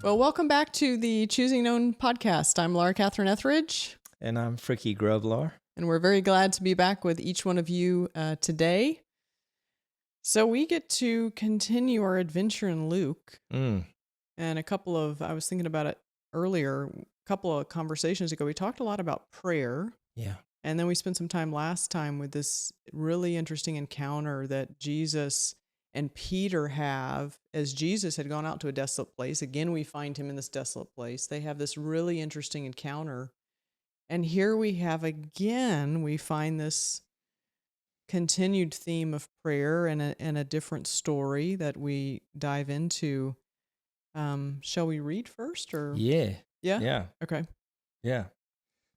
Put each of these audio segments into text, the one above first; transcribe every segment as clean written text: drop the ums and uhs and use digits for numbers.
Well, welcome back to the Choosing Known podcast. I'm Laura-Catherine Etheridge. And I'm Frikkie Groblar. And we're very glad to be back with each one of you today. So we get to continue our adventure in Luke. And I was thinking about it earlier, a couple of conversations ago, we talked a lot about prayer. Yeah. And then we spent some time last time with this really interesting encounter that Jesus and Peter have as Jesus had gone out to a desolate place. Again, we find him in this desolate place. They have this really interesting encounter. And here we have again, we find this continued theme of prayer and a different story that we dive into. Shall we read first or? Yeah. Yeah? Yeah. Okay. Yeah.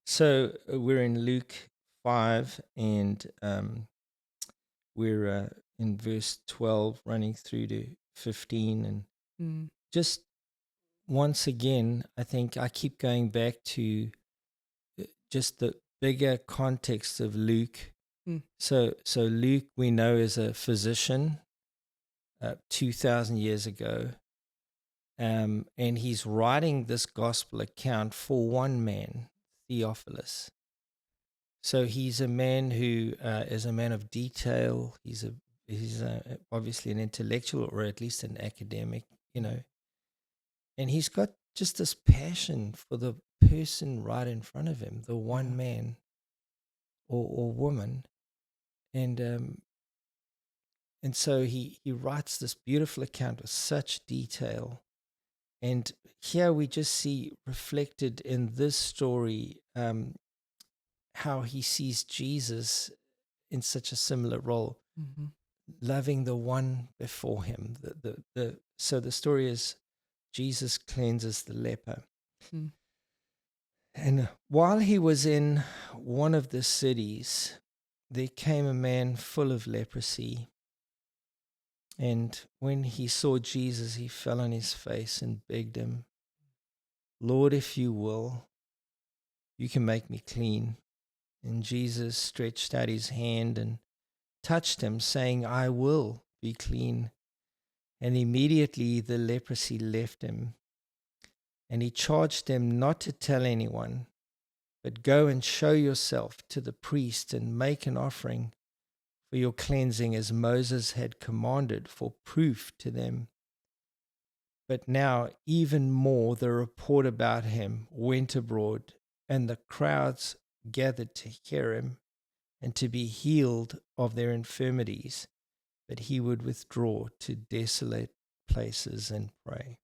So we're in Luke 5 and we're in verse 12 running through to 15. And just once again, I think I keep going back to just the bigger context of Luke. So Luke, we know, is a physician 2,000 years ago. And he's writing this gospel account for one man, Theophilus. So he's a man who is a man of detail. He's obviously an intellectual, or at least an academic, and he's got just this passion for the person right in front of him, the one man or woman. And so he writes this beautiful account with such detail. And here we just see reflected in this story how he sees Jesus in such a similar role, loving the one before him. So the story is Jesus cleanses the leper. And while he was in one of the cities, there came a man full of leprosy. And when he saw Jesus, he fell on his face and begged him, "Lord, if you will, you can make me clean." And Jesus stretched out his hand and touched him, saying, "I will be clean." And immediately the leprosy left him. And he charged them not to tell anyone, but go and show yourself to the priest and make an offering for your cleansing, as Moses had commanded, for proof to them. But now even more the report about him went abroad, and the crowds gathered to hear him and to be healed of their infirmities. But he would withdraw to desolate places and pray.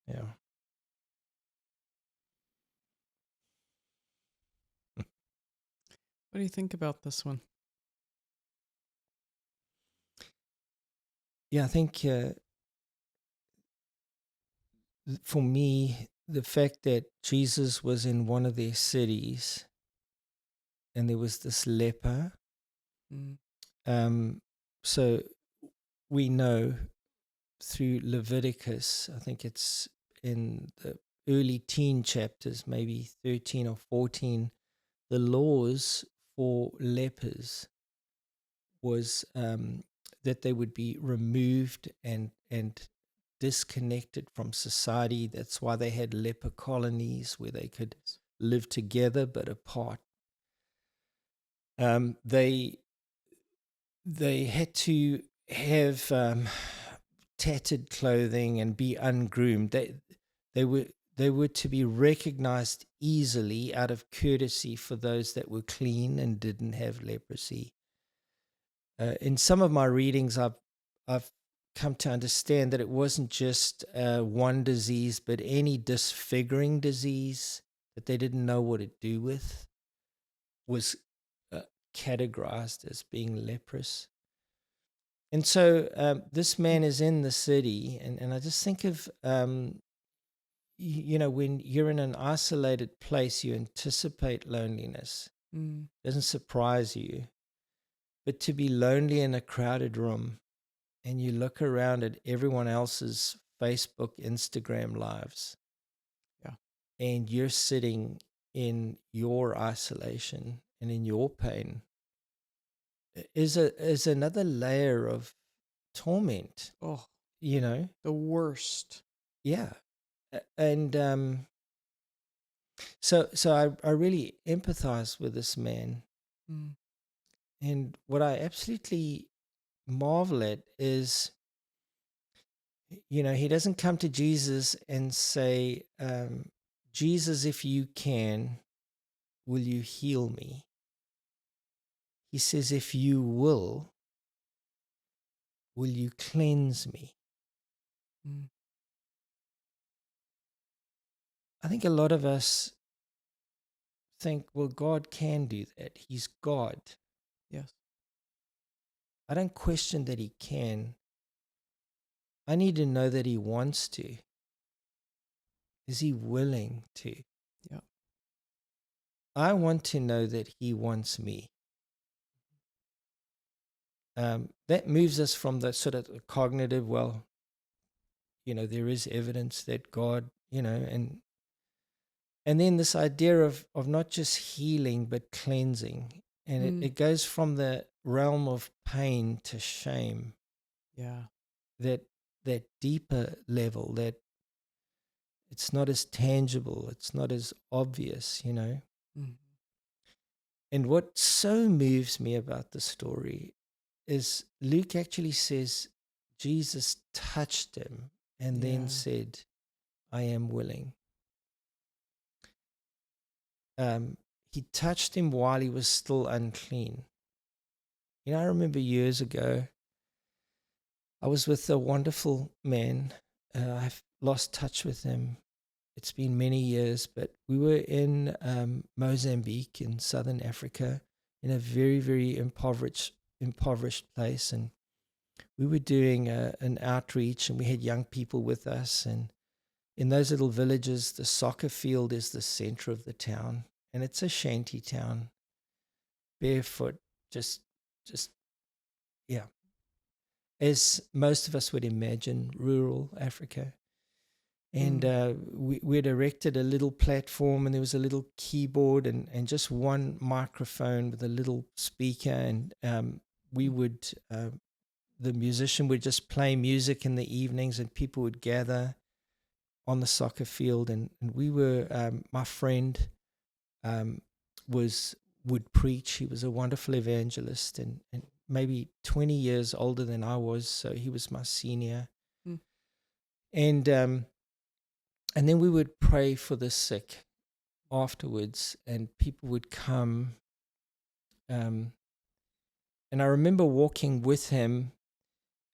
Yeah. What do you think about this one? Yeah, I think for me, the fact that Jesus was in one of their cities and there was this leper. So we know through Leviticus, I think it's in the early teen chapters, maybe 13 or 14, the laws for lepers was that they would be removed and disconnected from society. That's why they had leper colonies where they could live together but apart. They had to have tattered clothing and be ungroomed. They were to be recognized easily out of courtesy for those that were clean and didn't have leprosy. In some of my readings, I've come to understand that it wasn't just one disease, but any disfiguring disease that they didn't know what to do with was categorized as being leprous. And so this man is in the city, and I just think of, when you're in an isolated place, you anticipate loneliness. It doesn't surprise you. But to be lonely in a crowded room and you look around at everyone else's Facebook, Instagram lives, and you're sitting in your isolation and in your pain, is another layer of torment. you know, The worst. yeah. And so I really empathize with this man. Mm. And what I absolutely marvel at is, he doesn't come to Jesus and say, Jesus, if you can, will you heal me? He says, if you will you cleanse me? Mm. I think a lot of us think, well, God can do that. He's God. Yes. I don't question that he can. I need to know that he wants to. Is he willing to? Yeah. I want to know that he wants me. That moves us from the sort of cognitive, well, there is evidence that God, and then this idea of not just healing, but cleansing. And it goes from the realm of pain to shame. Yeah. That deeper level, that it's not as tangible, it's not as obvious. Mm. And what so moves me about the story is Luke actually says Jesus touched him and then Yeah. said, I am willing. He touched him while he was still unclean. I remember years ago, I was with a wonderful man. I've lost touch with him. It's been many years, but we were in Mozambique in southern Africa, in a very, very impoverished place. And we were doing an outreach, and we had young people with us. And in those little villages, the soccer field is the center of the town, and it's a shanty town, barefoot, just yeah, as most of us would imagine, rural Africa. And we'd erected a little platform, and there was a little keyboard and just one microphone with a little speaker. And we would, the musician would just play music in the evenings, and people would gather on the soccer field. And we were, my friend would preach. He was a wonderful evangelist, and maybe 20 years older than I was. So he was my senior. Mm. And then we would pray for the sick afterwards, and people would come. And I remember walking with him,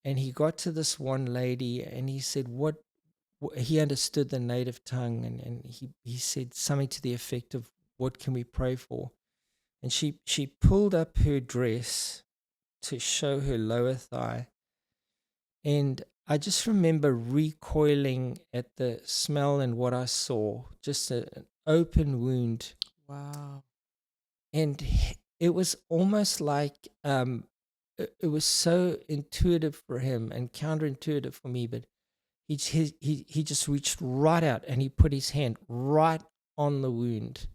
and he got to this one lady, and he said, what he understood the native tongue, and he said something to the effect of, what can we pray for? And she pulled up her dress to show her lower thigh. And I just remember recoiling at the smell and what I saw, just an open wound. Wow. And it was almost like it was so intuitive for him and counterintuitive for me, but he just reached right out, and he put his hand right on the wound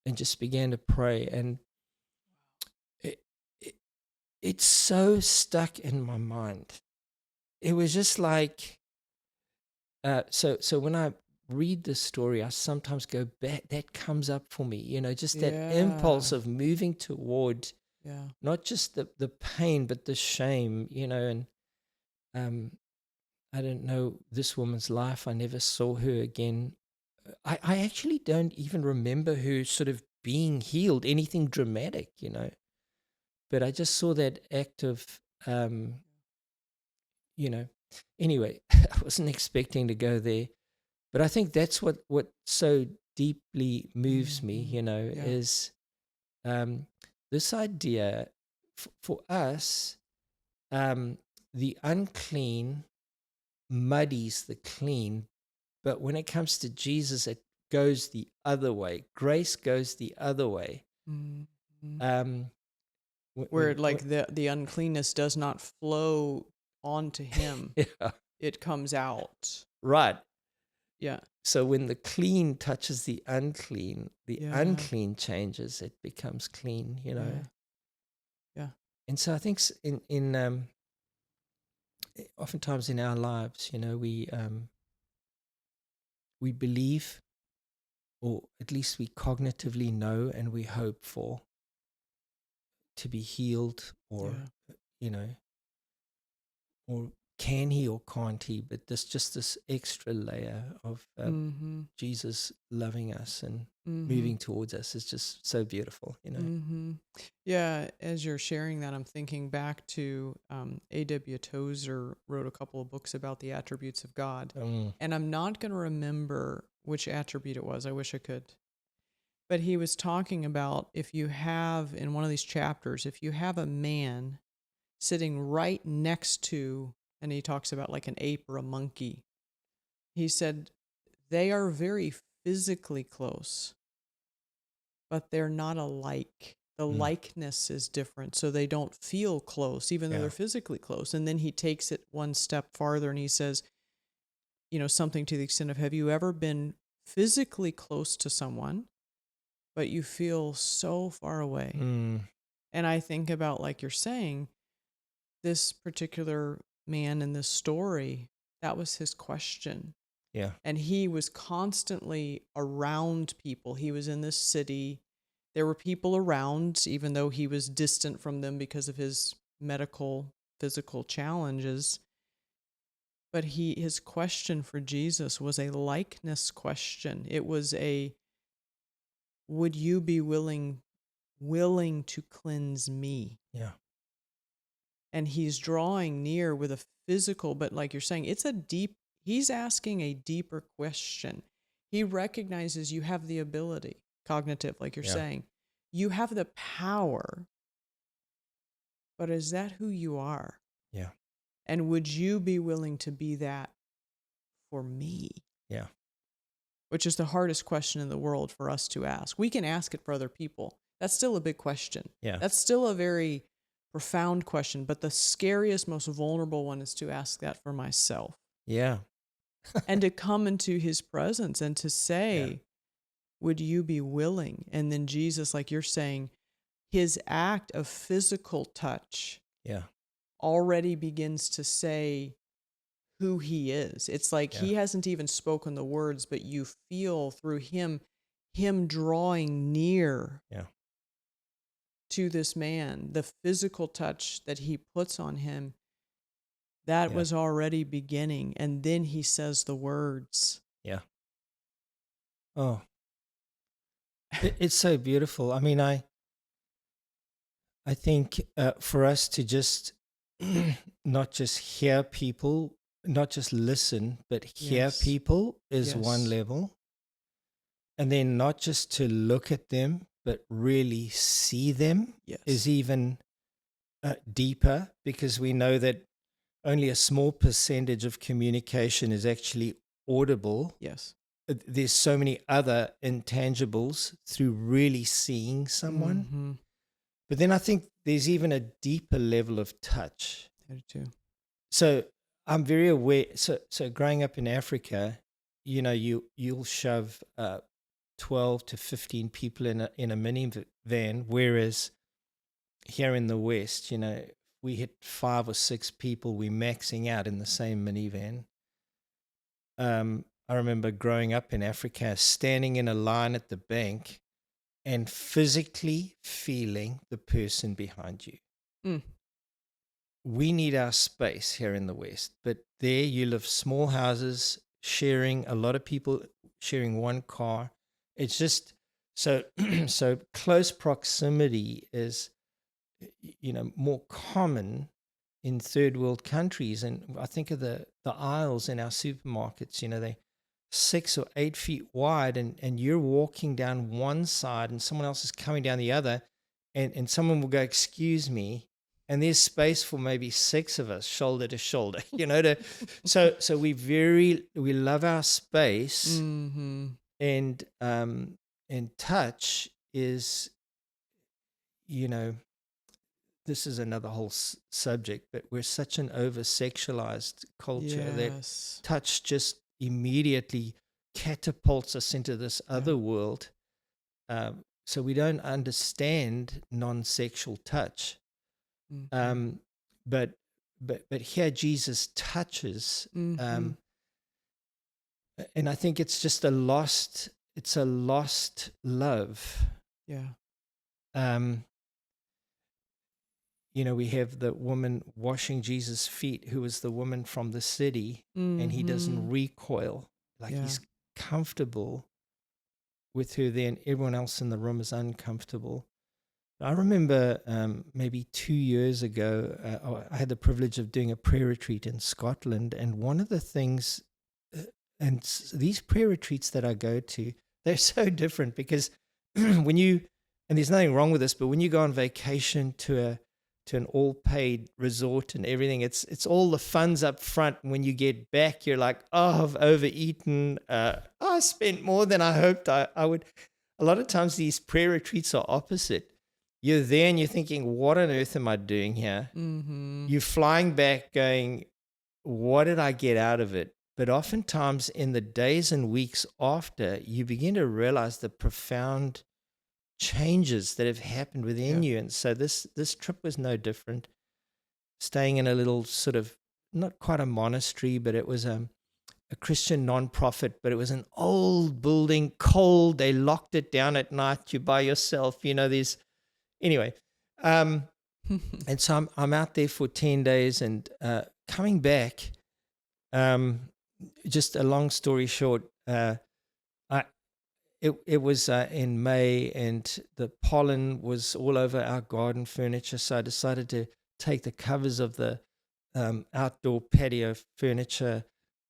and just began to pray. And it's so stuck in my mind. It was just like, so when I read this story, I sometimes go back, that comes up for me, just that impulse of moving toward not just the pain, but the shame, and I don't know this woman's life. I never saw her again. I actually don't even remember her sort of being healed, anything dramatic, but I just saw that act of, anyway, I wasn't expecting to go there, but I think that's what so deeply moves me, is this idea for us, the unclean muddies the clean, but when it comes to Jesus, it goes the other way. Grace goes the other way. Mm-hmm. Where the uncleanness does not flow onto him. Yeah. It comes out. Right. Yeah. So when the clean touches the unclean unclean changes, it becomes clean, Yeah. And so I think oftentimes in our lives, we believe, or at least we cognitively know and we hope for to be healed, or Yeah. you know or can he or can't he, but there's just this extra layer of Mm-hmm. Jesus loving us and Mm-hmm. moving towards us is just so beautiful. Mm-hmm. Yeah, as you're sharing that, I'm thinking back to A.W. Tozer wrote a couple of books about the attributes of God. Mm, And I'm not going to remember which attribute it was. I wish I could. But he was talking about, if you have, in one of these chapters, if you have a man sitting right next to, and he talks about like an ape or a monkey, he said they are very physically close, but they're not alike. The mm, likeness is different, so they don't feel close, even though yeah, they're physically close. And then he takes it one step farther and he says, something to the extent of, have you ever been physically close to someone, but you feel so far away? mm, And I think about, like you're saying, this particular man in this story, that was his question. yeah, And he was constantly around people. He was in this city. There were people around, even though he was distant from them because of his medical, physical challenges. But his question for Jesus was a likeness question. It was a, would you be willing to cleanse me? yeah, And he's drawing near with a physical, but like you're saying, he's asking a deeper question. He recognizes you have the ability, cognitive, like you're yeah, saying, you have the power, but is that who you are? yeah, And would you be willing to be that for me? yeah, Which is the hardest question in the world for us to ask. We can ask it for other people. That's still a big question. yeah, That's still a very profound question, but the scariest, most vulnerable one is to ask that for myself. yeah, And to come into his presence and to yeah, say, would you be willing? And then Jesus, like you're saying, his act of physical touch yeah, already begins to say who he is. It's like yeah, he hasn't even spoken the words, but you feel through him drawing near yeah, to this man, the physical touch that he puts on him, that yeah, was already beginning. And then he says the words. yeah. Oh, it's so beautiful. I mean, I think for us to just not just hear people, not just listen, but hear Yes. people is one Yes. level. And then not just to look at them, but really see them is Yes. even deeper, because we know that only a small percentage of communication is actually audible. Yes. There's so many other intangibles through really seeing someone. Mm-hmm. But then I think there's even a deeper level of touch. I do too. So I'm very aware. So growing up in Africa, you'll shove 12 to 15 people in a minivan, whereas here in the West, we hit 5 or 6 people, we're maxing out in the same minivan. I remember growing up in Africa, standing in a line at the bank and physically feeling the person behind you. Mm. We need our space here in the West, but there you live small houses, sharing a lot of people, sharing one car. It's just so so close proximity is more common in third world countries. And I think of the aisles in our supermarkets, they 6 or 8 feet wide, and you're walking down one side and someone else is coming down the other, and someone will go, excuse me, and there's space for maybe 6 of us shoulder to shoulder, so we love our space. Mm-hmm. And touch is, this is another whole subject, but we're such an over sexualized culture that Yes. touch just immediately catapults us into this other world. So we don't understand non-sexual touch. Mm-hmm. But but here Jesus touches, Mm-hmm. and I think it's just a lost love. Yeah. We have the woman washing Jesus' feet, who was the woman from the city, and he doesn't recoil. Like, Yeah. he's comfortable with her there, and everyone else in the room is uncomfortable. I remember maybe 2 years ago, I had the privilege of doing a prayer retreat in Scotland, and one of the things, these prayer retreats that I go to, they're so different because when you, and there's nothing wrong with this, but when you go on vacation to an all-paid resort and everything, it's all the funds up front. And when you get back, you're like, oh, I've overeaten. I spent more than I hoped I would. A lot of times these prayer retreats are opposite. You're there and you're thinking, what on earth am I doing here? Mm-hmm. You're flying back going, what did I get out of it? But oftentimes in the days and weeks after, you begin to realize the profound changes that have happened within you. And so this trip was no different. Staying in a little sort of, not quite a monastery, but it was a Christian nonprofit, but it was an old building, cold. They locked it down at night. You're by yourself. Anyway. And so I'm out there for 10 days and coming back, just a long story short, it was in May, and the pollen was all over our garden furniture. So I decided to take the covers of the outdoor patio furniture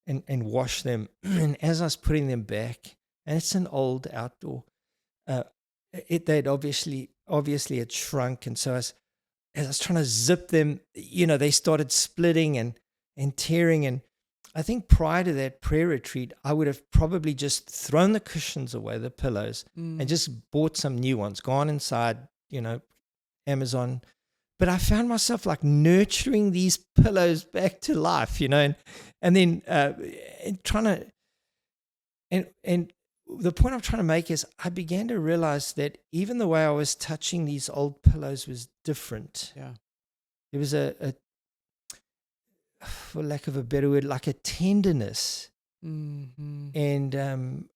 and wash them. And as I was putting them back, and it's an old outdoor, they'd obviously had shrunk. And so as I was trying to zip them, they started splitting and tearing. And I think prior to that prayer retreat, I would have probably just thrown the cushions away, the pillows, and just bought some new ones, gone inside, Amazon. But I found myself like nurturing these pillows back to life, and then trying to, and the point I'm trying to make is I began to realize that even the way I was touching these old pillows was different. Yeah. There was a for lack of a better word, like a tenderness. Mm-hmm. And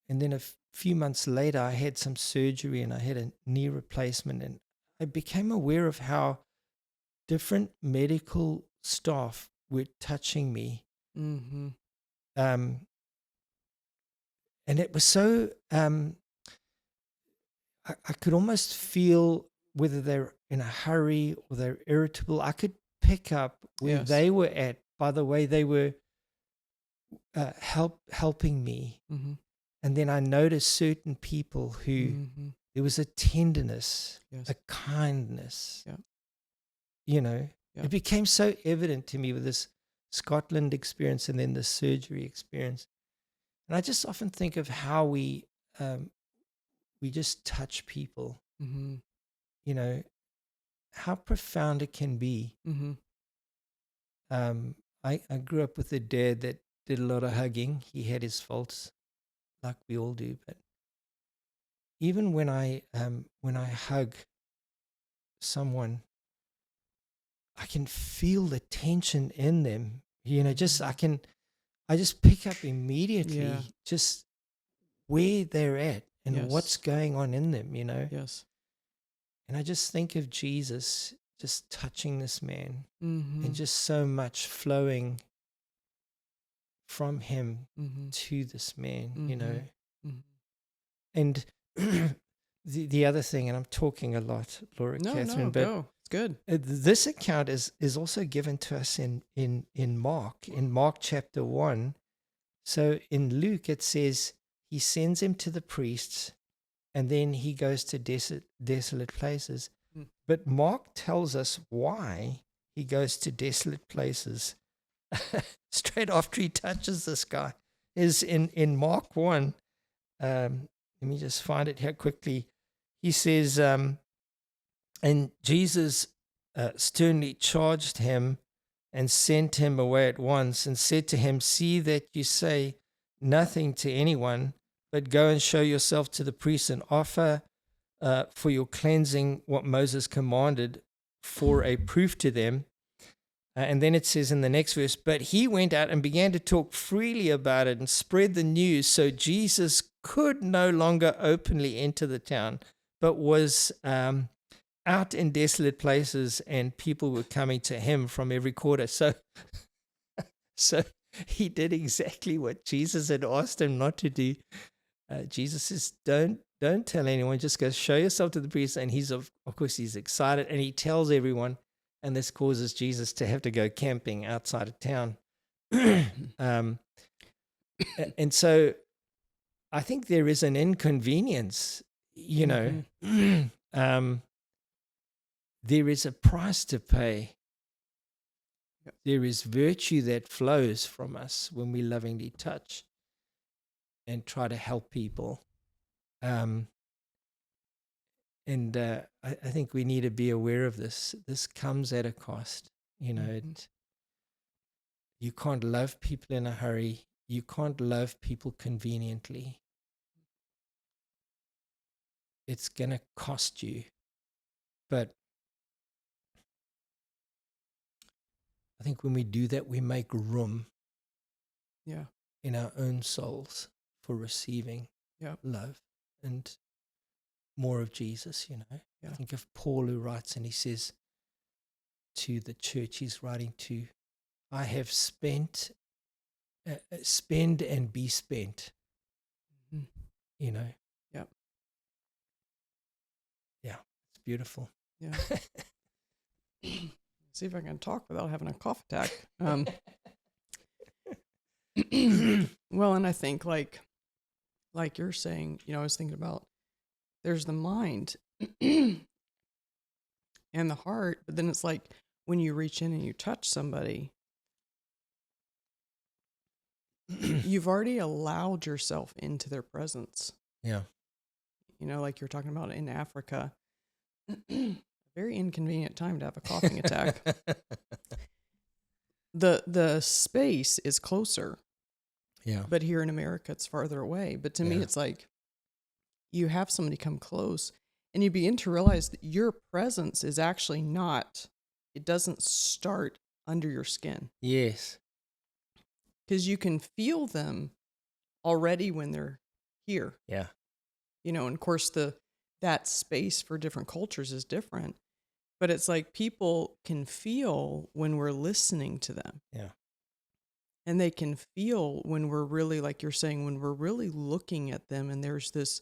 then a few months later, I had some surgery and I had a knee replacement, and I became aware of how different medical staff were touching me. Mm-hmm. And it was so, I could almost feel whether they're in a hurry or they're irritable. I could pick up where they were at by the way they were helping me. Mm-hmm. And then I noticed certain people who there was a tenderness, a kindness. It became so evident to me with this Scotland experience and then the surgery experience. And I just often think of how we just touch people. Mm-hmm. How profound it can be. Mm-hmm. I grew up with a dad that did a lot of hugging. He had his faults, like we all do. But even when I hug someone, I can feel the tension in them. I just pick up immediately just where they're at and what's going on in them. Yes. And I just think of Jesus just touching this man, mm-hmm. and just so much flowing from him mm-hmm. to this man, mm-hmm. Mm-hmm. And the other thing, and I'm talking a lot, Laura-Catherine, but go. It's good. This account is also given to us in Mark chapter 1. So in Luke, it says he sends him to the priests, and then he goes to desolate places. But Mark tells us why he goes to desolate places straight after he touches this guy. Is in Mark 1. Let me just find it here quickly. He says, and Jesus sternly charged him and sent him away at once and said to him, see that you say nothing to anyone, but go and show yourself to the priests and offer for your cleansing what Moses commanded for a proof to them. And then it says in the next verse, but he went out and began to talk freely about it and spread the news. So Jesus could no longer openly enter the town, but was out in desolate places, and people were coming to him from every quarter. So he did exactly what Jesus had asked him not to do. Jesus says, don't tell anyone, just go show yourself to the priest. And he's, of course, he's excited, and he tells everyone, and this causes Jesus to have to go camping outside of town. And so I think there is an inconvenience, there is a price to pay. Yep. There is virtue that flows from us when we lovingly touch and try to help people. I think we need to be aware of this. This comes at a cost. You can't love people in a hurry. You can't love people conveniently. It's going to cost you. But I think when we do that, we make room in our own souls for receiving love and more of Jesus, I think of Paul, who writes, and he says to the church he's writing to, I have spend and be spent. Yeah, it's beautiful. Yeah. See if I can talk without having a cough attack. Well, and I think like you're saying, I was thinking about, there's the mind and the heart, but then it's like when you reach in and you touch somebody, you've already allowed yourself into their presence. Yeah. Like you're talking about in Africa, a very inconvenient time to have a coughing attack. The space is closer. Yeah. But here in America, it's farther away. But to me, it's like you have somebody come close, and you begin to realize that your presence is actually not, it doesn't start under your skin. Yes. Because you can feel them already when they're here. Yeah. And of course, that space for different cultures is different. But it's like people can feel when we're listening to them. Yeah. And they can feel when we're really, like you're saying, when we're really looking at them, and there's this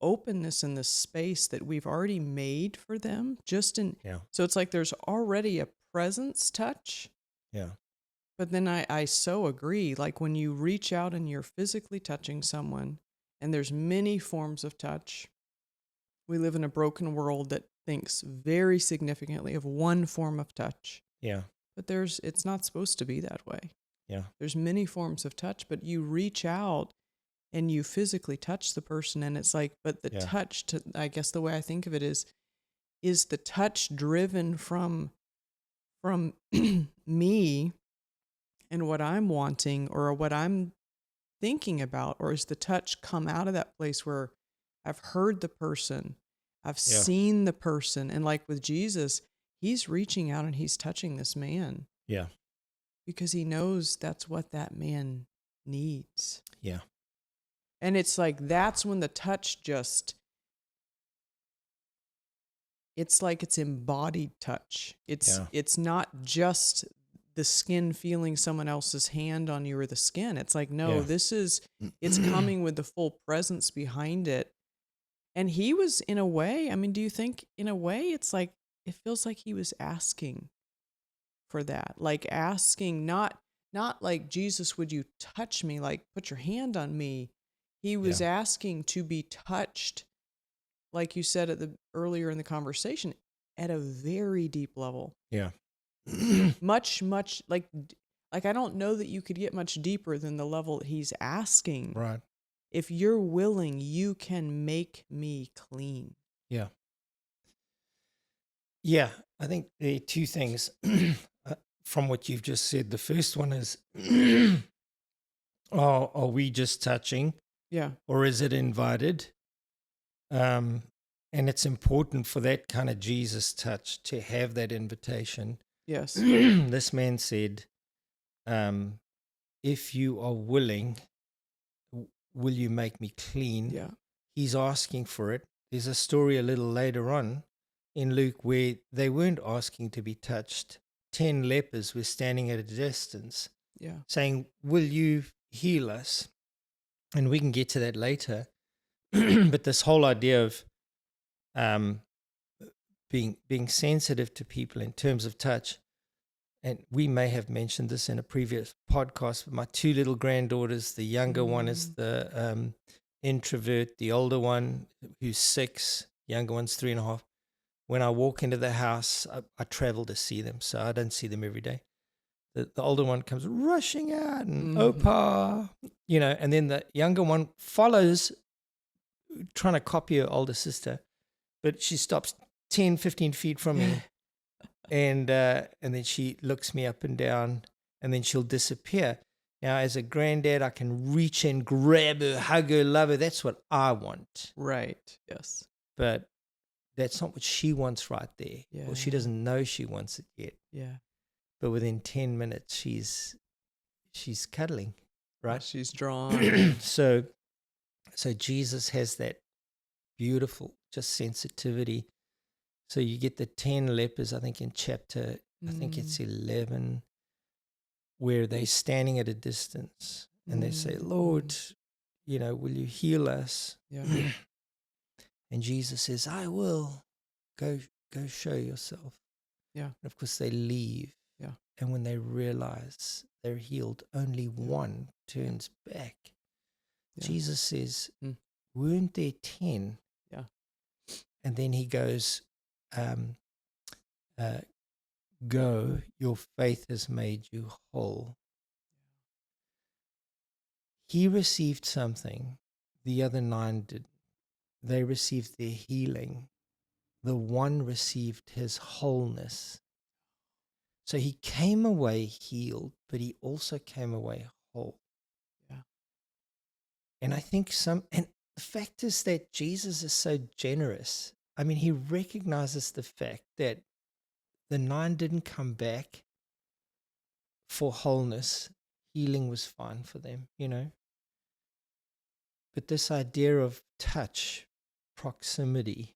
openness in this space that we've already made for them. So it's like there's already a presence touch. Yeah. But then I so agree. Like when you reach out and you're physically touching someone, and there's many forms of touch. We live in a broken world that thinks very significantly of one form of touch. Yeah. But it's not supposed to be that way. Yeah. There's many forms of touch, but you reach out and you physically touch the person, and it's like, but the touch, I guess the way I think of it is the touch driven from me and what I'm wanting or what I'm thinking about, or is the touch come out of that place where I've heard the person, I've seen the person, and like with Jesus, he's reaching out and he's touching this man. Yeah. Because he knows that's what that man needs. Yeah. And it's like, that's when the touch it's like it's embodied touch. It's not just the skin feeling someone else's hand on you or the skin. It's like, no, it's coming with the full presence behind it. And he was, in a way, do you think in a way it's like, it feels like he was asking for that, like asking, not like, Jesus, would you touch me? Like, put your hand on me. He was asking to be touched, like you said earlier in the conversation, at a very deep level. Yeah. much like I don't know that you could get much deeper than the level he's asking. Right. If you're willing, you can make me clean. Yeah. Yeah. I think there are two things from what you've just said. The first one is, are we just touching? Yeah. Or is it invited? And it's important for that kind of Jesus touch to have that invitation. Yes. This man said, if you are willing, will you make me clean? Yeah. He's asking for it. There's a story a little later on in Luke where they weren't asking to be touched. 10 lepers were standing at a distance Yeah. saying, will you heal us? And we can get to that later. But this whole idea of being sensitive to people in terms of touch, and we may have mentioned this in a previous podcast, but my two little granddaughters, the younger one is the introvert, the older one who's 6, younger one's 3.5. When I walk into the house, I travel to see them, so I don't see them every day. The older one comes rushing out and Opa, and then the younger one follows, trying to copy her older sister, but she stops 10, 15 feet from me. And then she looks me up and down, and then she'll disappear. Now, as a granddad, I can reach in, grab her, hug her, love her. That's what I want. Right. Yes. But that's not what she wants right there. Yeah. Well, she doesn't know she wants it yet. Yeah. But within 10 minutes, she's cuddling, right? She's drawn. So Jesus has that beautiful just sensitivity. So you get the 10 lepers, I think in chapter, I think it's 11, where they're standing at a distance and they say, Lord, will you heal us? Yeah. And Jesus says, I will. Go show yourself. Yeah. And of course they leave. Yeah. And when they realize they're healed, only one turns back. Yeah. Jesus says, weren't there 10? Yeah. And then he goes, go, your faith has made you whole. He received something the other 9 didn't. They received their healing. The one received his wholeness. So he came away healed, but he also came away whole. Yeah. And I think and the fact is that Jesus is so generous. I mean, he recognizes the fact that the 9 didn't come back for wholeness. Healing was fine for them, But this idea of touch, proximity,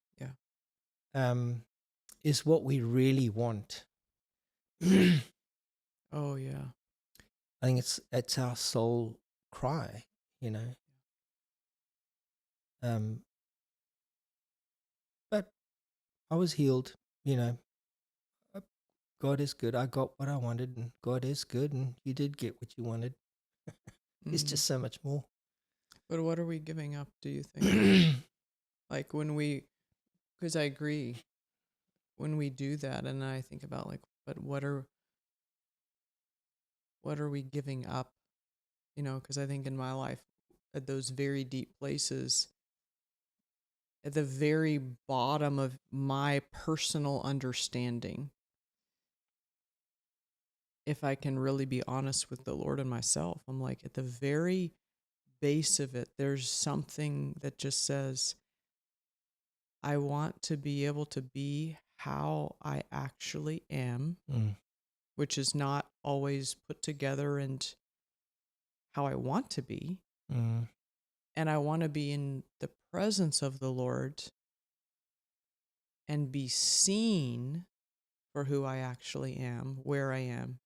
is what we really want. Oh, yeah. I think it's our soul cry, But I was healed, God is good. I got what I wanted, and God is good, and you did get what you wanted. It's just so much more. But what are we giving up, do you think? Like because I agree, when we do that, and I think about but what are we giving up? Because I think in my life, at those very deep places, at the very bottom of my personal understanding, if I can really be honest with the Lord and myself, I'm like, at the very base of it, there's something that just says, I want to be able to be how I actually am, which is not always put together and how I want to be. And I want to be in the presence of the Lord and be seen for who I actually am, where I am,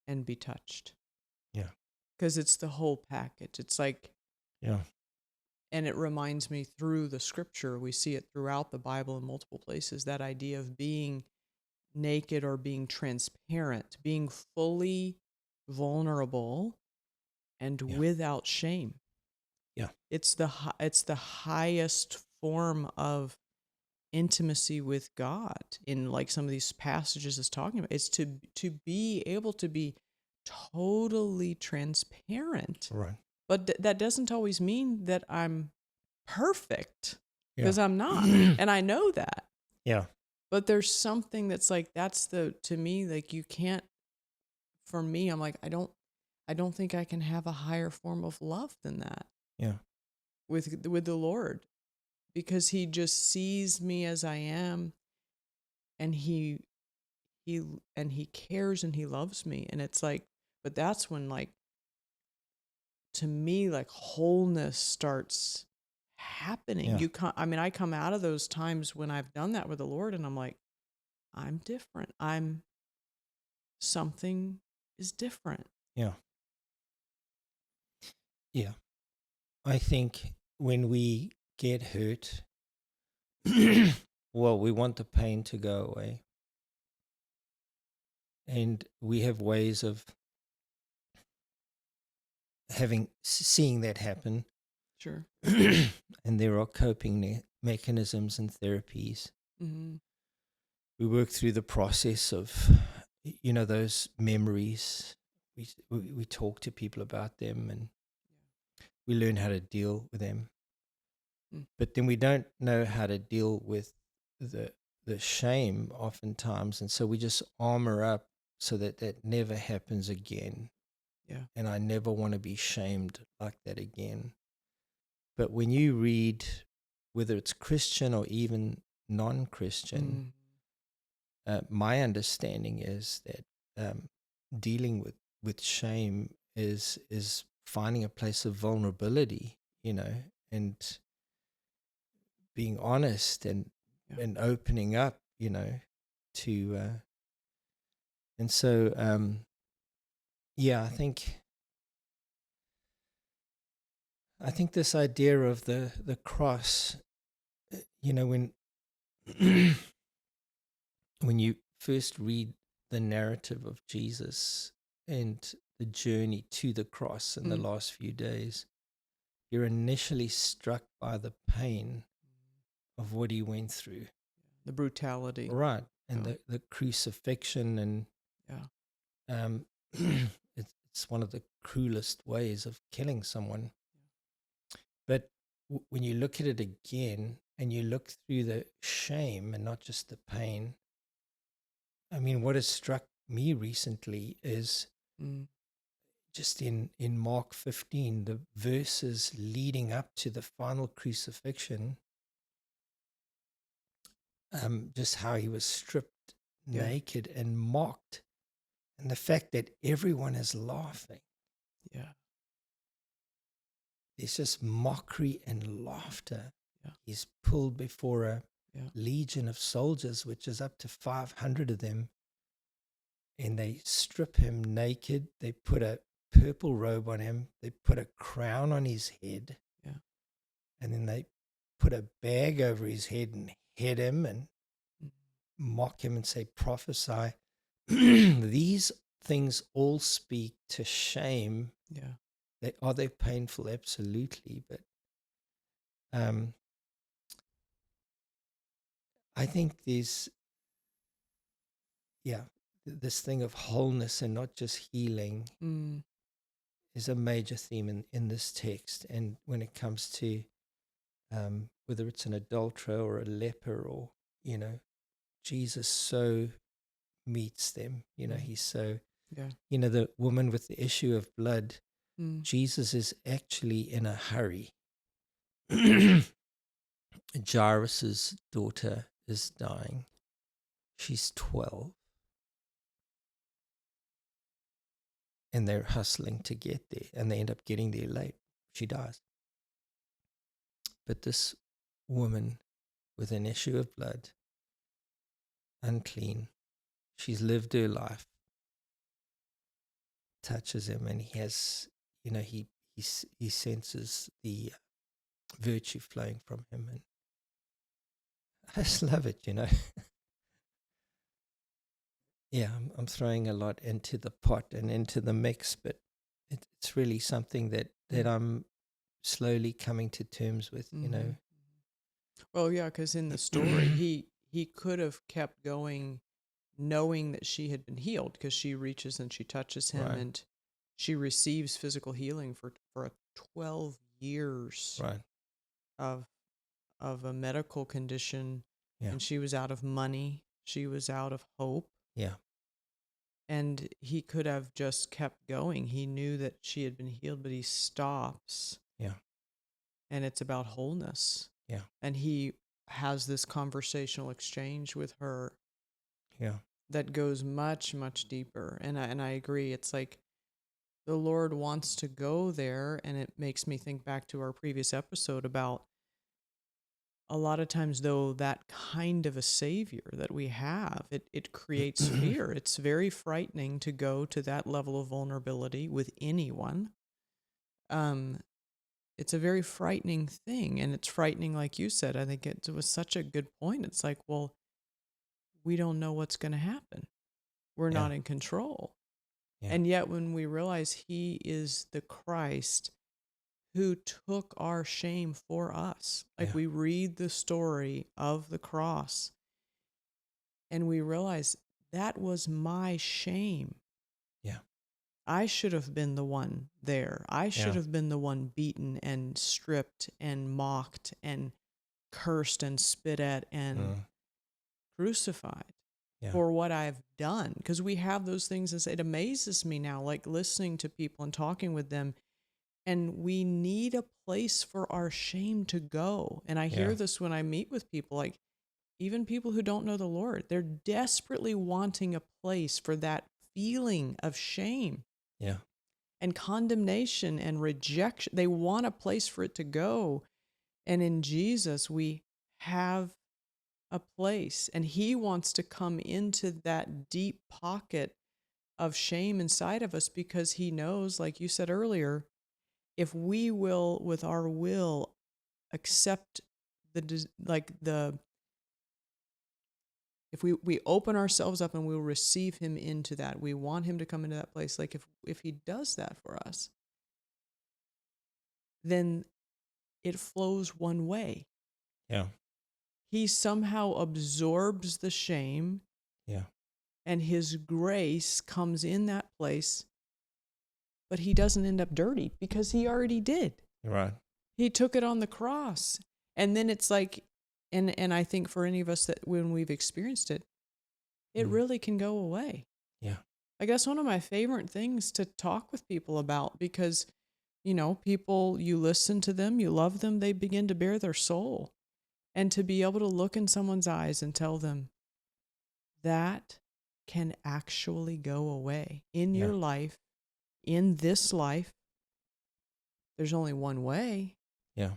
and be touched. Yeah. Because it's the whole package. It's like, yeah. And it reminds me through the scripture, we see it throughout the Bible in multiple places, that idea of being naked or being transparent, being fully vulnerable and without shame. Yeah. It's the highest form of intimacy with God in some of these passages is talking about. It's to be able to be totally transparent. Right. But that doesn't always mean that I'm perfect, because I'm not. And I know that. Yeah. But there's something that's to me, you can't, for me, I'm like, I don't think I can have a higher form of love than that. Yeah. With the Lord, because he just sees me as I am, and he he cares and he loves me. And it's like, but that's when, like, to me, like, wholeness starts happening. Yeah. I come out of those times when I've done that with the Lord, and I'm like, I'm different. Something is different. Yeah. Yeah. I think when we get hurt, well, we want the pain to go away. And we have ways of seeing that happen. Sure. And there are coping mechanisms and therapies. Mm-hmm. We work through the process of, those memories. We talk to people about them, and we learn how to deal with them. But then we don't know how to deal with the shame oftentimes, and so we just armor up so that that never happens again. Yeah. And I never want to be shamed like that again. But when you read, whether it's Christian or even non-Christian, my understanding is that dealing with shame is finding a place of vulnerability, and being honest and opening up, to and so I think this idea of the cross, when when you first read the narrative of Jesus and the journey to the cross in the last few days, you're initially struck by the pain of what he went through. The brutality. Right. And the crucifixion, and it's one of the cruelest ways of killing someone. But when you look at it again and you look through the shame and not just the pain, I mean, what has struck me recently is just in Mark 15, the verses leading up to the final crucifixion, just how he was stripped naked and mocked, and the fact that everyone is laughing. Yeah. There's just mockery and laughter. Yeah. He's pulled before a legion of soldiers, which is up to 500 of them, and they strip him naked. They put a purple robe on him. They put a crown on his head. Yeah. And then they put a bag over his head and hit him and mock him and say, prophesy. These things all speak to shame. Yeah. Are they painful? Absolutely. But I think there's, this thing of wholeness and not just healing is a major theme in this text. And when it comes to whether it's an adulterer or a leper, or, Jesus so meets them. He's so, the woman with the issue of blood, Jesus is actually in a hurry. Jairus's daughter is dying. She's 12. And they're hustling to get there, and they end up getting there late. She dies. But this woman with an issue of blood, unclean, she's lived her life, touches him, and he has, he senses the virtue flowing from him. And I just love it, Yeah, I'm throwing a lot into the pot and into the mix, but it's really something that I'm slowly coming to terms with, Well, yeah, because in the story, he could have kept going, knowing that she had been healed, because she reaches and she touches him, right, and she receives physical healing for 12 years, right, of a medical condition, and she was out of money, she was out of hope. Yeah. And he could have just kept going. He knew that she had been healed, but he stops. Yeah. And it's about wholeness. Yeah. And he has this conversational exchange with her. Yeah. that goes much, much deeper. And I agree. It's like the Lord wants to go there, and it makes me think back to our previous episode about a lot of times, though, that kind of a savior that we have, it creates fear. It's very frightening to go to that level of vulnerability with anyone. Um, it's a very frightening thing, and it's frightening, like you said. I think it was such a good point. It's like, well, we don't know what's going to happen. We're Yeah. not in control. Yeah. And yet, when we realize He is the Christ who took our shame for us, like Yeah. we read the story of the cross and we realize that was my shame. Yeah. I should have been the one there. I should Yeah. have been the one beaten and stripped and mocked and cursed and spit at and crucified Yeah. for what I've done. Because we have those things, and it amazes me now, like listening to people and talking with them. And we need a place for our shame to go. And I hear Yeah. this when I meet with people, like even people who don't know the Lord, they're desperately wanting a place for that feeling of shame Yeah. and condemnation and rejection. They want a place for it to go. And in Jesus, we have a place, and He wants to come into that deep pocket of shame inside of us because He knows, like you said earlier, if we will, with our will, accept if we open ourselves up and we'll receive Him into that, we want Him to come into that place. Like if He does that for us, then it flows one way. Yeah. He somehow absorbs the shame, Yeah. and His grace comes in that place, but He doesn't end up dirty because He already did. Right. He took it on the cross. And then it's like, and I think for any of us that when we've experienced it, it really can go away. Yeah. Like that's one of my favorite things to talk with people about because, people, you listen to them, you love them, they begin to bare their soul. And to be able to look in someone's eyes and tell them that can actually go away in Yeah. your life, in this life. There's only one way. Yeah.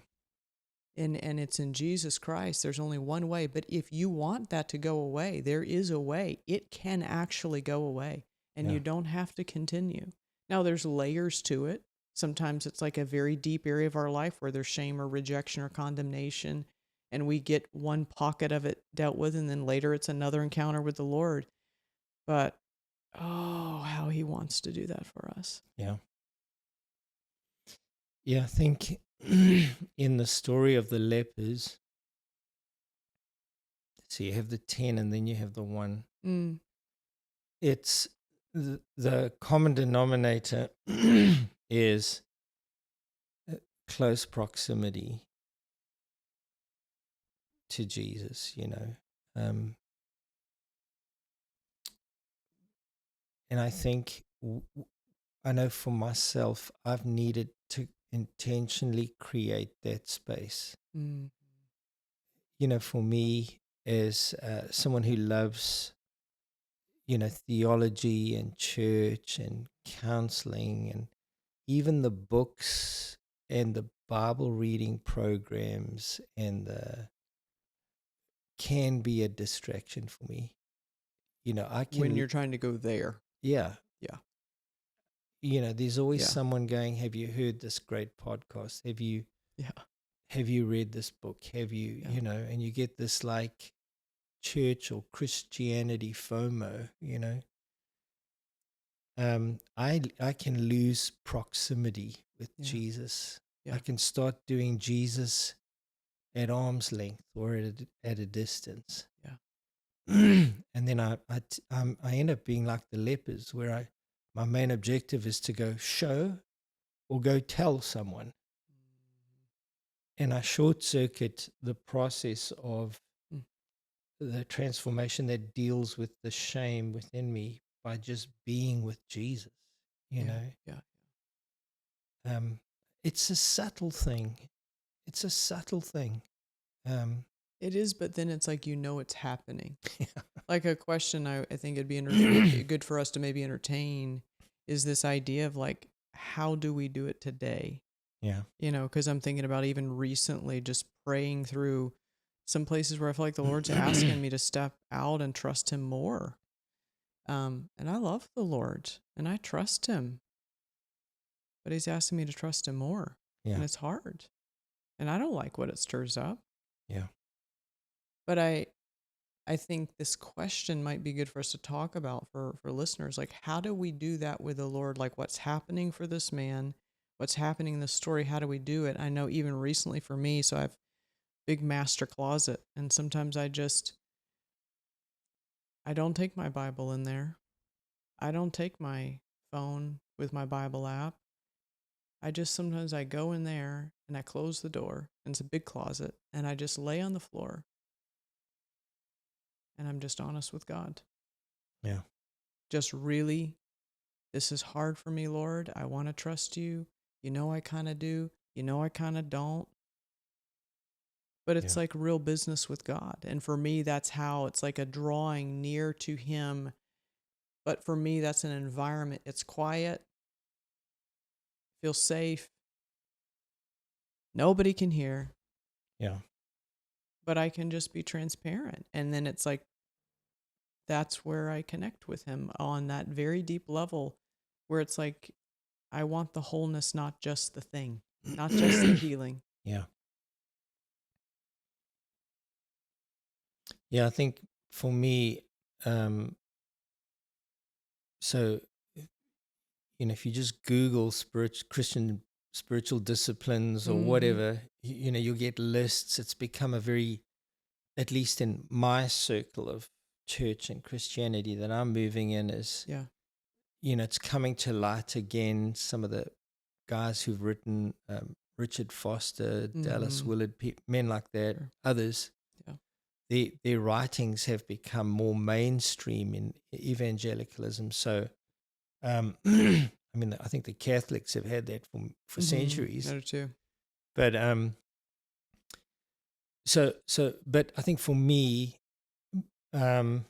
And it's in Jesus Christ. There's only one way. But if you want that to go away, there is a way. It can actually go away, and you don't have to continue. Now, there's layers to it. Sometimes it's like a very deep area of our life where there's shame or rejection or condemnation, and we get one pocket of it dealt with, and then later it's another encounter with the Lord. But, oh, how He wants to do that for us. Yeah. Yeah, I think in the story of the lepers, so you have the 10 and then you have the 1. It's the common denominator is close proximity to Jesus, and I think I know for myself, I've needed to intentionally create that space. For me, as someone who loves, theology and church and counseling and even the books and the Bible reading programs and can be a distraction for me. I can When you're trying to go there. Yeah. Yeah. There's always someone going, have you heard this great podcast? Have you read this book? Have you, and you get this like church or Christianity FOMO, I can lose proximity with Jesus. Yeah. I can start doing Jesus at arm's length or at a distance. Yeah. And then I end up being like the lepers, where my main objective is to go show or go tell someone. And I short circuit the process of the transformation that deals with the shame within me by just being with Jesus, know. It's a subtle thing. It's a subtle thing. It is, but then it's like it's happening. Yeah. Like a question I think it'd be good for us to maybe entertain is this idea of like, how do we do it today? Yeah. Because I'm thinking about even recently just praying through some places where I feel like the Lord's asking me to step out and trust Him more. And I love the Lord and I trust Him, but He's asking me to trust Him more. Yeah. And it's hard. And I don't like what it stirs up. Yeah. But I think this question might be good for us to talk about for listeners. Like, how do we do that with the Lord? Like, what's happening for this man? What's happening in the story? How do we do it? I know even recently for me, so I have big master closet, and sometimes I don't take my Bible in there. I don't take my phone with my Bible app. I just sometimes I go in there and I close the door, and it's a big closet, and I just lay on the floor and I'm just honest with God. Yeah. Just really, this is hard for me, Lord. I want to trust you. I kind of do. I kind of don't. But it's Yeah. like real business with God. And for me, that's how it's like a drawing near to Him. But for me, that's an environment. It's quiet, feels safe. Nobody can hear, Yeah. but I can just be transparent. And then it's like, that's where I connect with Him on that very deep level where it's like, I want the wholeness, not just the thing, not just the healing. Yeah. Yeah. I think for me, so if you just Google Christian spiritual disciplines or whatever, you'll get lists. It's become a very, at least in my circle of church and Christianity that I'm moving in, is Yeah. it's coming to light again. Some of the guys who've written, Richard Foster, Dallas Willard, men like that, Sure. others, their writings have become more mainstream in evangelicalism. So, I mean, I think the Catholics have had that for centuries. I do too. But but I think for me, um,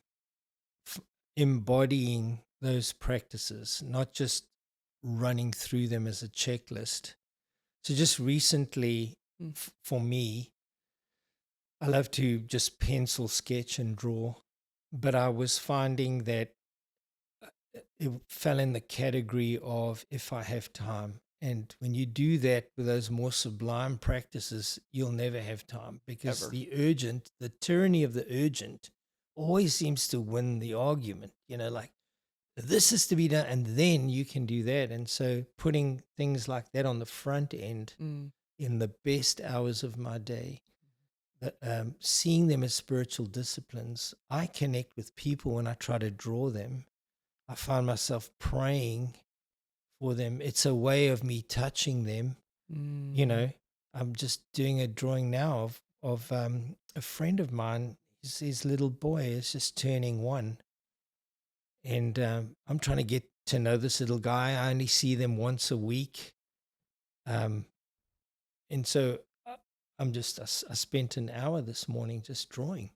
embodying those practices, not just running through them as a checklist. So just recently, for me, I love to just pencil, sketch, and draw, but I was finding that it fell in the category of if I have time. And when you do that with those more sublime practices, you'll never have time, because Ever. the tyranny of the urgent always seems to win the argument, like this is to be done, and then you can do that. And so putting things like that on the front end in the best hours of my day, seeing them as spiritual disciplines, I connect with people when I try to draw them. I find myself praying for them. It's a way of me touching them. I'm just doing a drawing now of a friend of mine. His little boy is just turning 1. And I'm trying to get to know this little guy. I only see them once a week. And so I spent an hour this morning just drawing.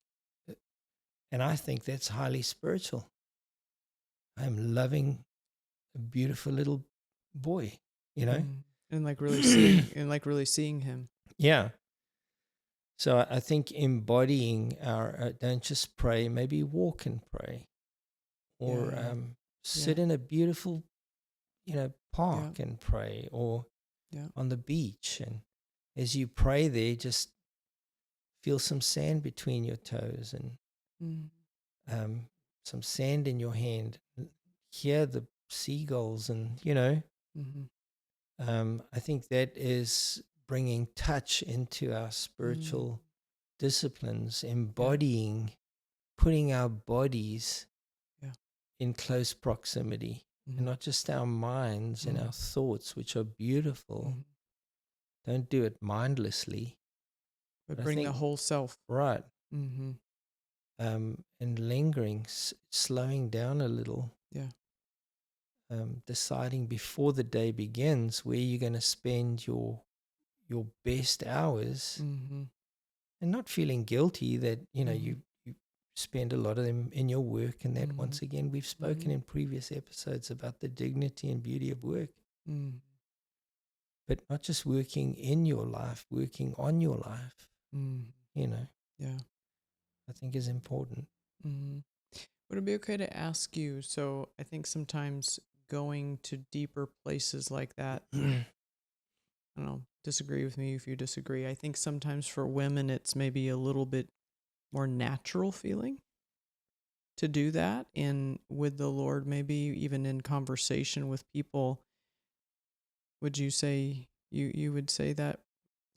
And I think that's highly spiritual. I'm loving a beautiful little boy, And like really seeing Him. Yeah. So I think embodying our, don't just pray, maybe walk and pray, or sit in a beautiful, park and pray, or on the beach. And as you pray there, just feel some sand between your toes and some sand in your hand. Hear the seagulls, and I think that is bringing touch into our spiritual disciplines, embodying, putting our bodies in close proximity, and not just our minds and our thoughts, which are beautiful. Don't do it mindlessly, But I bring the think, whole self. right. And lingering, slowing down a little. Deciding before the day begins where you're going to spend your best hours, not feeling guilty that, you Mm-hmm. you spend a lot of them in your work, and that Mm-hmm. once again, we've spoken in previous episodes about the dignity and beauty of work, Mm-hmm. but not just working in your life, working on your life, Mm-hmm. you know, Yeah. I think is important. Mm-hmm. Would it be okay to ask you? So I think sometimes going to deeper places like that, I don't know, disagree with me if you disagree. I think sometimes for women, it's maybe a little bit more natural feeling to do that in with the Lord, maybe even in conversation with people. Would you say you would say that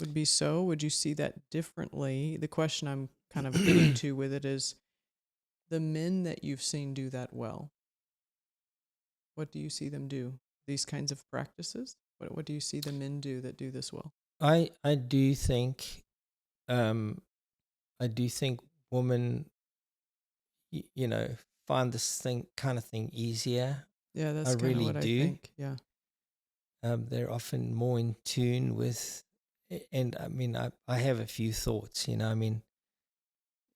would be so? Would you see that differently? The question I'm kind of getting to with it is the men that you've seen do that well. What do you see them do? These kinds of practices? What do you see the men do that do this well? I do think um, I do think women, you know, find this kind of thing easier. Yeah, I that's kind of really what I do. think. Yeah. They're often more in tune with, and I mean, I have a few thoughts. I mean,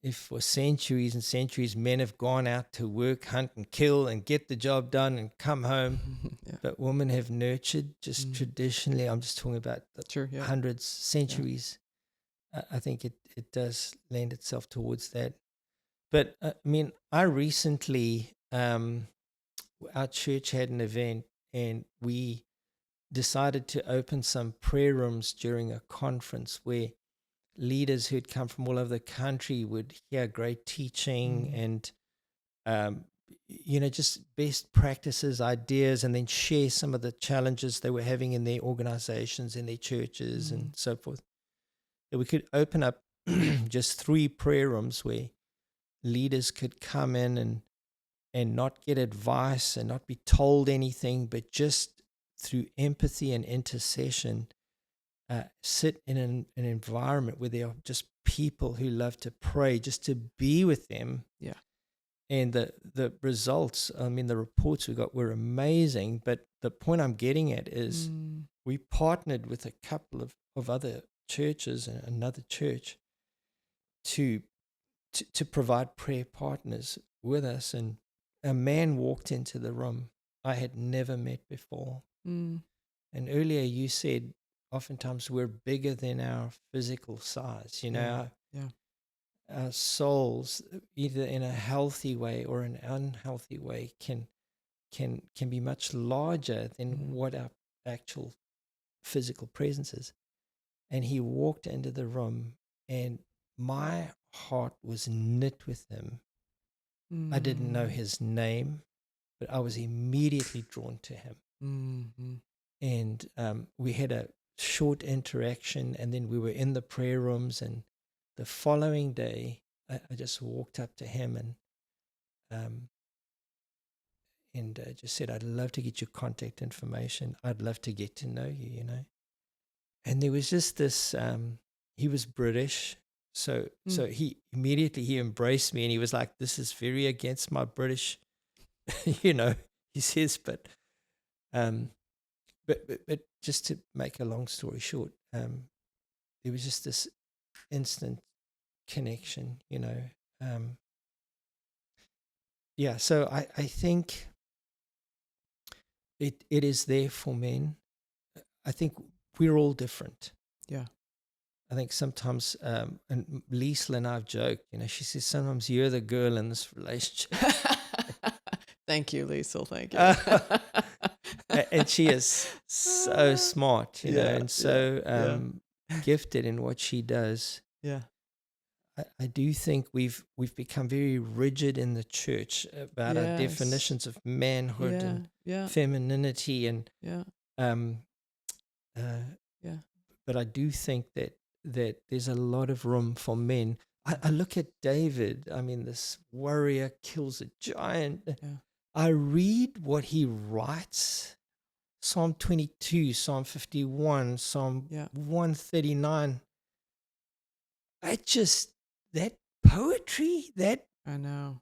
if for centuries and centuries men have gone out to work, hunt, and kill, and get the job done, and come home, Yeah. but women have nurtured just Mm. traditionally. I'm just talking about the Sure. Yeah. hundreds, Yeah. centuries. I think it does lend itself towards that. But I mean, I recently, our church had an event, and we decided to open some prayer rooms during a conference where leaders who'd come from all over the country would hear great teaching Mm. and, um, just best practices, ideas, and then share some of the challenges they were having in their organizations, in their churches, and Mm. so forth. That we could open up just 3 prayer rooms where leaders could come in and not get advice and not be told anything, but just through empathy and intercession, sit in an environment where there are just people who love to pray, just to be with them. Yeah. And the results, I mean, the reports we got were amazing. But the point I'm getting at is Mm. we partnered with a couple of other churches and another church to, to provide prayer partners with us. And a man walked into the room I had never met before. Mm. And earlier you said oftentimes we're bigger than our physical size. Yeah. Yeah. Our souls, either in a healthy way or an unhealthy way, can be much larger than Mm. what our actual physical presence is. And he walked into the room, and my heart was knit with him. I didn't know Mm. his name, but I was immediately drawn to him. Mm-hmm. And we had a short interaction, and then we were in the prayer rooms. And the following day, I just walked up to him um, and just said, "I'd love to get your contact information. I'd love to get to know you." And there was just this. He was British, so Mm. he embraced me, and he was like, "This is very against my British," He says, um, but just to make a long story short, there was just this instant connection, yeah. So I think it is there for men. I think we're all different. Yeah. I think sometimes, and Lisa and I've joked, she says sometimes you're the girl in this relationship. Thank you, Liesl. Thank you. And she is so smart, Yeah. and Yeah. so Yeah. gifted in what she does. Yeah. I do think we've become very rigid in the church about our Yes. definitions of manhood Yeah. and Yeah. femininity, and Yeah. um, uh, Yeah. but I do think that there's a lot of room for men. I look at David. I mean, this warrior kills a giant. Yeah. I read what he writes: Psalm 22, Psalm 51, Psalm Yeah. 139. That poetry, that, I know.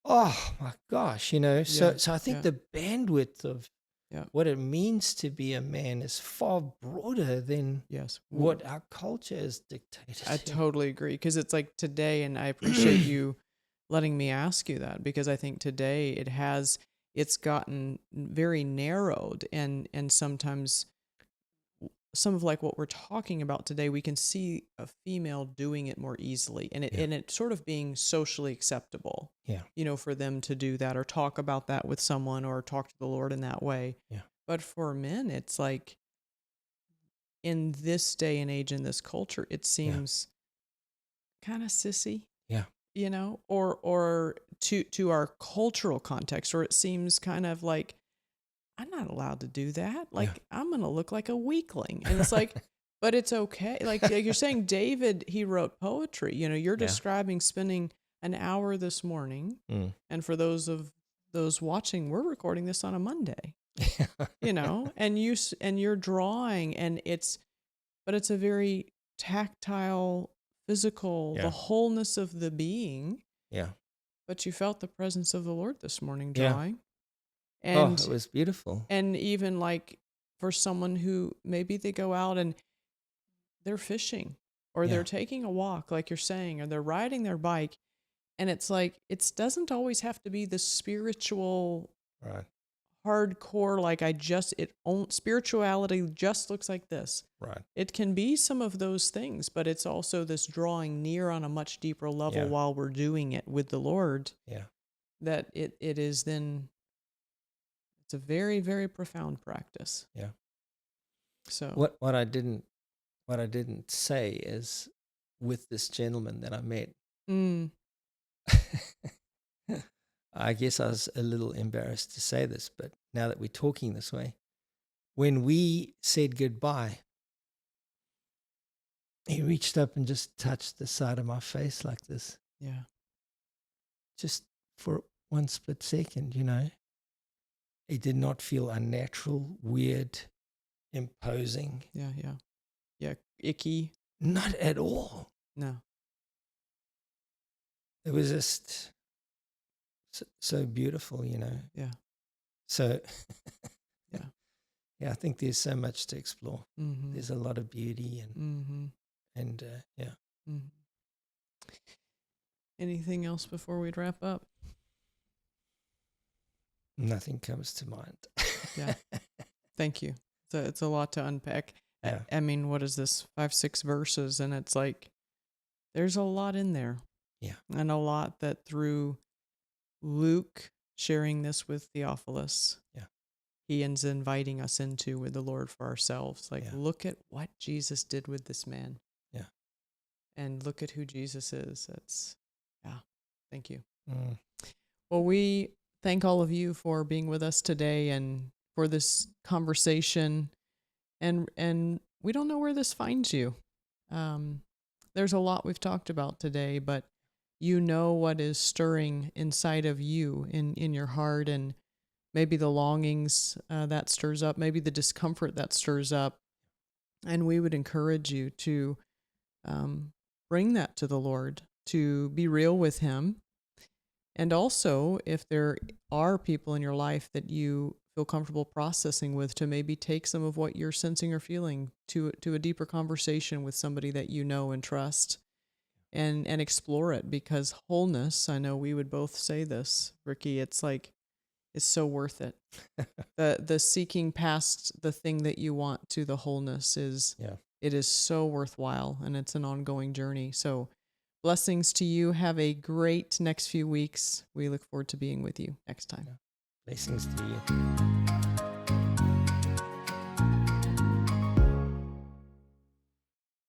oh my gosh, so Yeah. I think Yeah. the bandwidth of Yeah. what it means to be a man is far broader than Yes. what our culture is dictated. I totally agree, because it's like today, and I appreciate you letting me ask you that, because I think today it's gotten very narrowed, and sometimes some of like what we're talking about today, we can see a female doing it more easily, and it sort of being socially acceptable, Yeah. for them to do that or talk about that with someone or talk to the Lord in that way. Yeah. But for men, it's like in this day and age, in this culture, it seems kind of sissy, Yeah. or to our cultural context, or it seems kind of like, I'm not allowed to do that. Like, I'm going to look like a weakling. And it's like, but it's okay. Like you're saying, David, he wrote poetry. You're describing spending an hour this morning. And for those watching, we're recording this on a Monday, and you're drawing, and it's a very tactile, physical, the wholeness of the being. Yeah. But you felt the presence of the Lord this morning Yeah. drawing. And it was beautiful. And even like for someone who maybe they go out and they're fishing, or they're taking a walk, like you're saying, or they're riding their bike. And it's like, it doesn't always have to be the spiritual, hardcore, like spirituality just looks like this. Right. It can be some of those things, but it's also this drawing near on a much deeper level while we're doing it with the Lord. Yeah. That it is then, it's a very, very profound practice. Yeah. So what I didn't say is, with this gentleman that I met, I guess I was a little embarrassed to say this, but now that we're talking this way, when we said goodbye, he reached up and just touched the side of my face like this. Yeah. Just for one split second, It did not feel unnatural, weird, imposing. Yeah. Icky. Not at all. No. It was just so beautiful, Yeah. So, yeah, I think there's so much to explore. Mm-hmm. There's a lot of beauty and yeah. Mm-hmm. Anything else before we wrap up? Nothing comes to mind. Yeah. Thank you. It's a lot to unpack. Yeah. I mean, what is this? 5-6 verses, and it's like there's a lot in there. Yeah. And a lot that through Luke sharing this with Theophilus, he ends inviting us into with the Lord for ourselves. Like, look at what Jesus did with this man. Yeah. And look at who Jesus is. Thank you. Mm. Well, we thank all of you for being with us today and for this conversation. And we don't know where this finds you. There's a lot we've talked about today, but what is stirring inside of you in your heart, and maybe the longings that stirs up, maybe the discomfort that stirs up. And we would encourage you to bring that to the Lord, to be real with Him. And also, if there are people in your life that you feel comfortable processing with, to maybe take some of what you're sensing or feeling to a deeper conversation with somebody that you know and trust, and explore it. Because wholeness, I know we would both say this, Frikkie, it's so worth it. The seeking past the thing that you want to the wholeness it is so worthwhile, and it's an ongoing journey. So blessings to you. Have a great next few weeks. We look forward to being with you next time. Blessings to you.